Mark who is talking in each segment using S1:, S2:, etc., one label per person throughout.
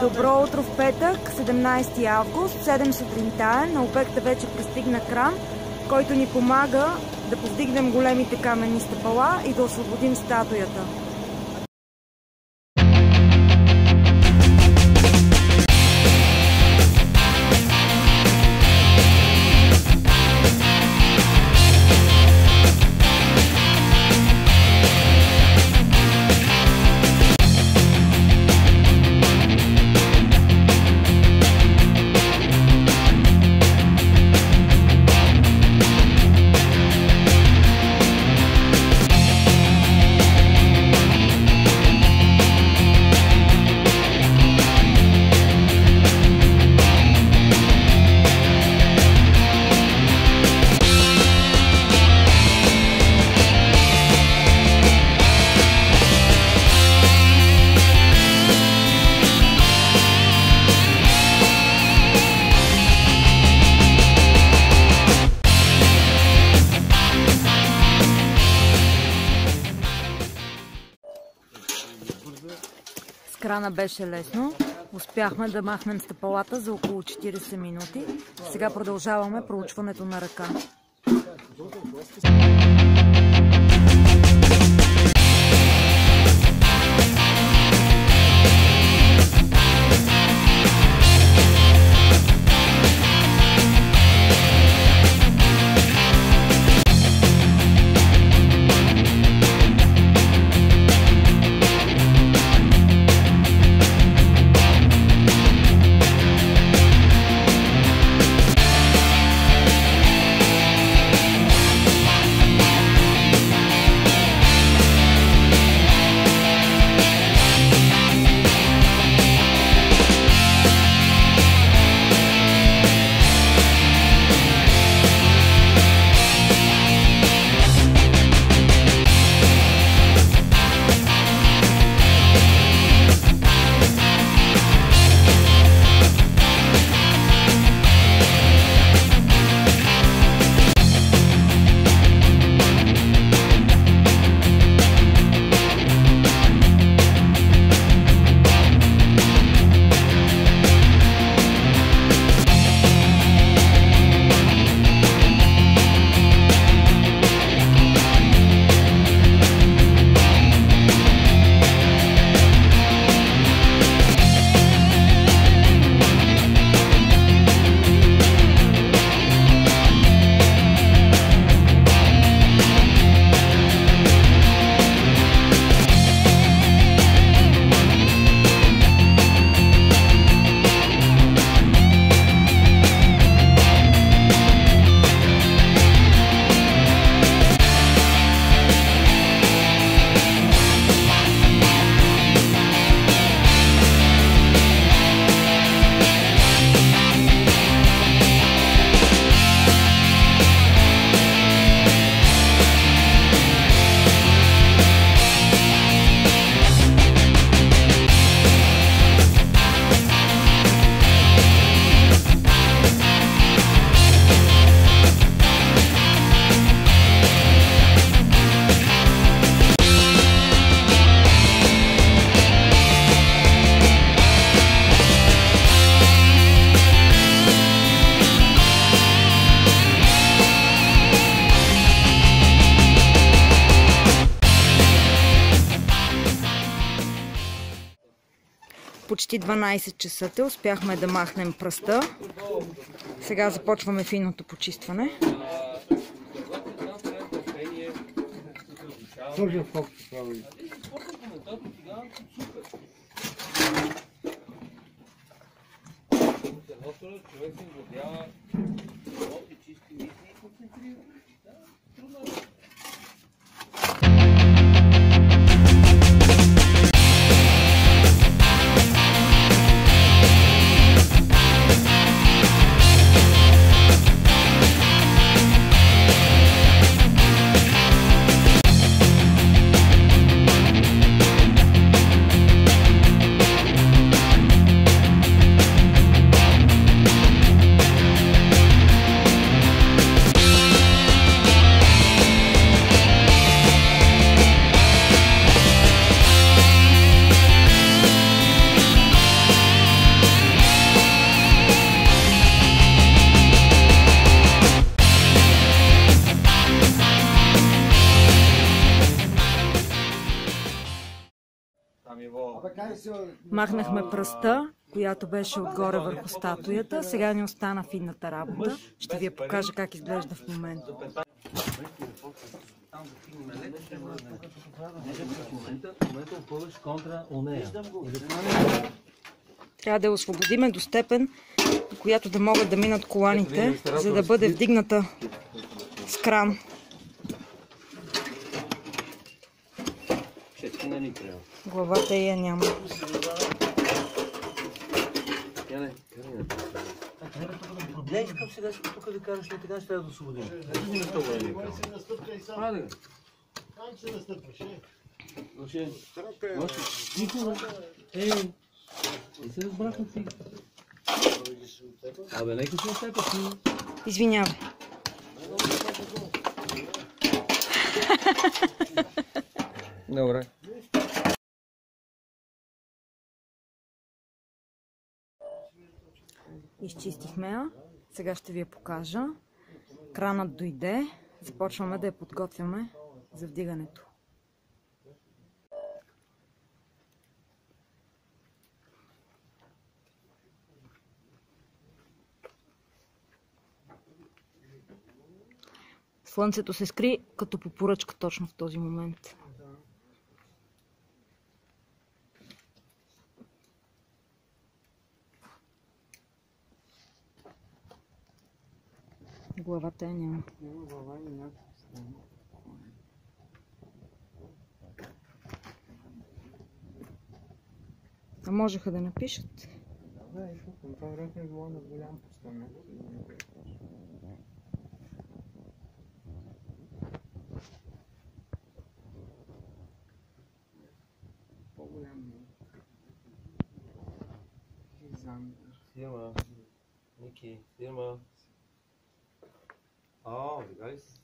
S1: Добро утро в петък, 17 август, 7 сутринта е. На обекта вече пристигна кран, който ни помага да повдигнем големите каменни стъпала и да освободим статуята. С крана беше лесно. Успяхме да махнем стъпалата за около 40 минути. Сега продължаваме проучването на ръка. Почти 12 часа успяхме да махнем пръста. Сега започваме финното почистване. Махнахме пръста, която беше отгоре върху статуята. Сега ни остана финната работа. Ще ви я покажа как изглежда в момента. Трябва да я освободиме до степен, до която да могат да минат коланите, за да бъде вдигната с кран. Главата я няма.
S2: Я искам сега тук да кажеш, не така ще да освободим. Не сте големи. Хайде. Как се настъпваш? Никога. Не се разбрахме си. Абе, нека се настъпваш.
S1: Извинявай.
S2: Добре.
S1: Изчистихме я. Сега ще ви я покажа. Кранът дойде. Започваме да я подготвяме за вдигането. Слънцето се скри като по поръчка точно в този момент. Главата я няма. А можеха да напишат?
S3: Да, това време е било на голям постамент. По-голям
S2: Фирма. Ники, фирма. Така ли си?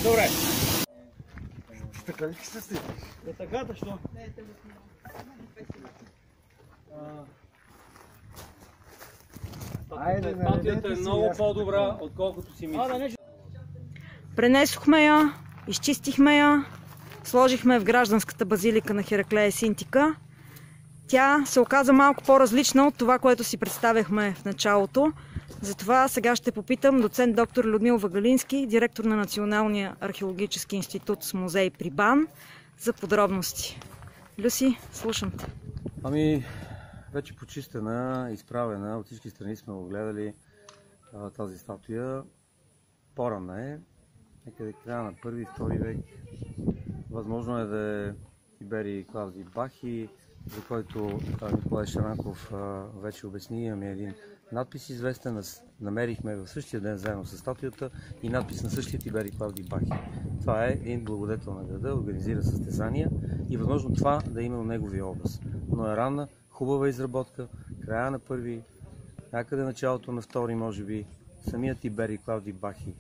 S3: Добре. Така ли се стои?
S2: Е така, да що? Статуята е много по-добра, отколкото си мисля.
S1: Пренесохме я, изчистихме я, сложихме в гражданската базилика на Хераклея Синтика. Тя се оказа малко по-различна от това, което си представяхме в началото. Затова сега ще попитам доцент доктор Людмил Вагалински, директор на Националния археологически институт с музей при БАН, за подробности. Люси, слушам те.
S2: Вече почистена, изправена, от всички страни сме огледали тази статуя. По-ранна е, някъде края на 1-2 век. Възможно е да е Тиберий Клавдий Бахи, за който Николай Шарнаков вече обясни. Имаме един надпис известен, намерихме в същия ден заедно с статуята и надпис на същия Тиберий Клавдий Бахи. Това е един благодетел на града, организира състезания и възможно това да има неговия образ. Но е ранна, хубава изработка, края на 1-ви, някъде началото на 2-ри, може би, самият Тиберий Клавдий Бахи.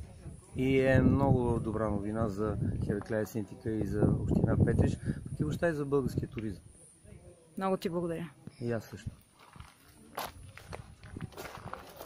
S2: И е много добра новина за Хераклея Синтика и за община Петрич, пък и въобще и за българския туризъм.
S1: Много ти благодаря.
S2: И аз също.